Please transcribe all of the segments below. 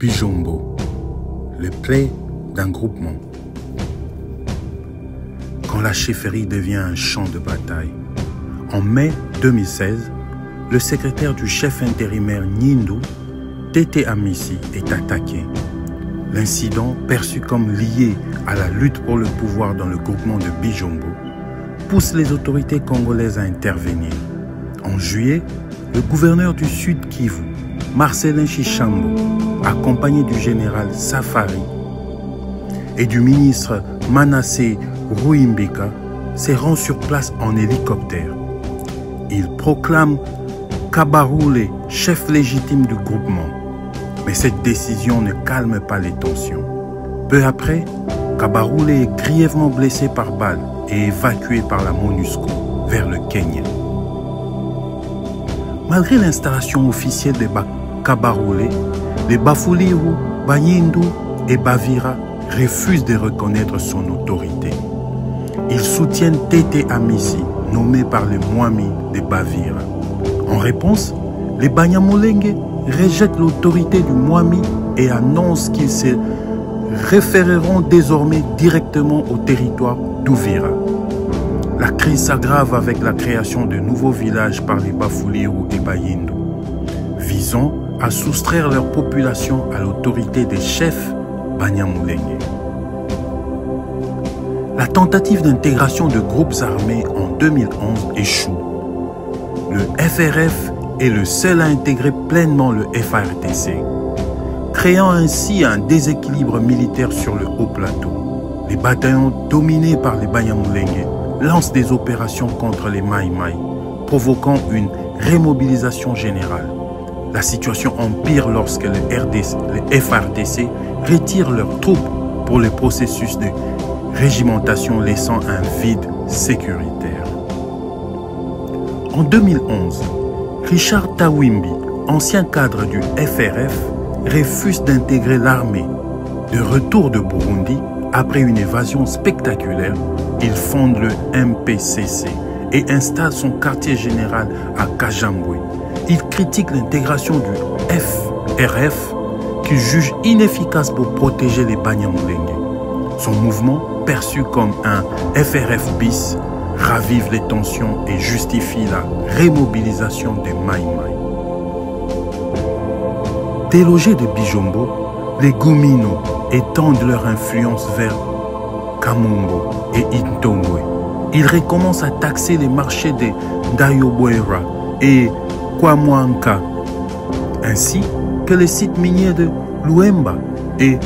Bijombo, le pré d'un groupement. Quand la chefferie devient un champ de bataille. En mai 2016, le secrétaire du chef intérimaire Nyindu, Tete Amisi, est attaqué. L'incident, perçu comme lié à la lutte pour le pouvoir dans le groupement de Bijombo, pousse les autorités congolaises à intervenir. En juillet, le gouverneur du Sud Kivu, Marcelin Chichambo, accompagné du général Safari et du ministre Manasseh Ruimbika, se rend sur place en hélicoptère. Il proclame Kabaroulé chef légitime du groupement. Mais cette décision ne calme pas les tensions. Peu après, Kabaroulé est grièvement blessé par balle et évacué par la MONUSCO vers le Kenya. Malgré l'installation officielle de Kabaroulé, les Bafuliru, Banyindu et Bavira refusent de reconnaître son autorité. Ils soutiennent Tete Amisi, nommé par les Mwami de Bavira. En réponse, les Banyamulenge rejettent l'autorité du Mwami et annoncent qu'ils se référeront désormais directement au territoire d'Uvira. La crise s'aggrave avec la création de nouveaux villages par les Bafuliru et Bayindu, visant à soustraire leur population à l'autorité des chefs Banyamulenge. La tentative d'intégration de groupes armés en 2011 échoue. Le FRF est le seul à intégrer pleinement le FARDC, créant ainsi un déséquilibre militaire sur le haut plateau. Les bataillons dominés par les Banyamulenge lancent des opérations contre les Mai Mai, provoquant une remobilisation générale. La situation empire lorsque le FARDC retire leurs troupes pour le processus de régimentation, laissant un vide sécuritaire. En 2011, Richard Tawimbi, ancien cadre du FRF, refuse d'intégrer l'armée. De retour de Burundi, après une évasion spectaculaire, il fonde le MPCC et installe son quartier général à Kajambwe. Il critique l'intégration du FRF qu'il juge inefficace pour protéger les Banyamulenge. Son mouvement, perçu comme un FRF bis, ravive les tensions et justifie la remobilisation des Mai Mai. Délogés de Bijombo, les Gumino étendent leur influence vers Kamumbo et Intongwe. Ils recommencent à taxer les marchés de Dayobwera et Kwamwanka, ainsi que les sites miniers de Luemba et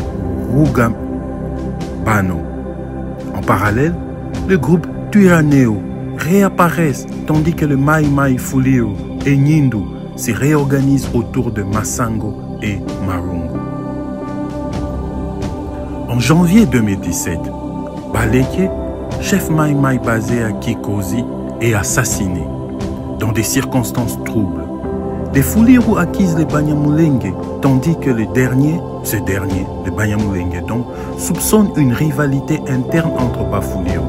Rugambano. En parallèle, le groupe Twirwaneho réapparaissent tandis que le Mai Mai Fuliru et Nyindu se réorganisent autour de Masango et Marungu. En janvier 2017, Baleke, chef Mai Mai basé à Kikosi, est assassiné dans des circonstances troubles. Les Fuliru accusent les Banyamulenge, tandis que le Banyamulenge donc, soupçonne une rivalité interne entre Bafuliru.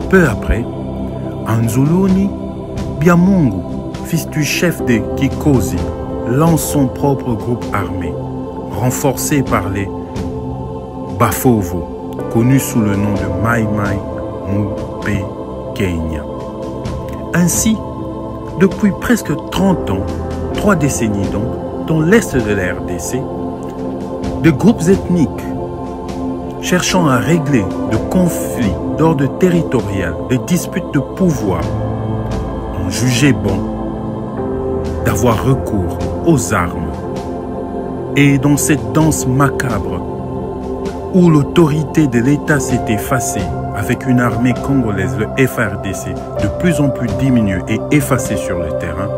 Peu après, Anzuluni Biamungu, fils du chef de Kikosi, lance son propre groupe armé, renforcé par les Bafovo, connus sous le nom de Mai Mai Mupe Kenya. Ainsi, depuis presque 30 ans, 3 décennies donc, dans l'est de la RDC, de groupes ethniques cherchant à régler de conflits d'ordre territorial, des disputes de pouvoir, ont jugé bon d'avoir recours aux armes. Et dans cette danse macabre, où l'autorité de l'État s'est effacée avec une armée congolaise, le FARDC, de plus en plus diminuée et effacée sur le terrain,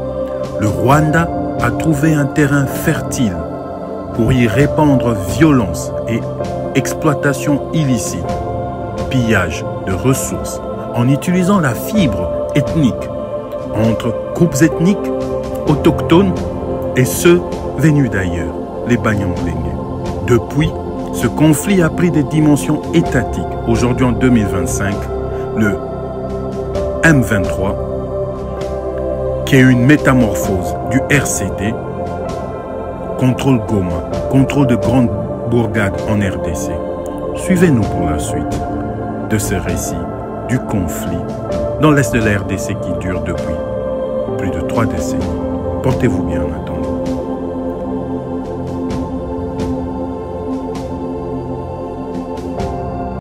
le Rwanda a trouvé un terrain fertile pour y répandre violence et exploitation illicite, pillage de ressources, en utilisant la fibre ethnique entre groupes ethniques autochtones et ceux venus d'ailleurs, les Banyamulenge. Depuis, ce conflit a pris des dimensions étatiques. Aujourd'hui, en 2025, le M23, qui est une métamorphose du RCD, contrôle Goma, contrôle de grandes bourgades en RDC. Suivez-nous pour la suite de ce récit du conflit dans l'est de la RDC qui dure depuis plus de 3 décennies. Portez-vous bien en attendant.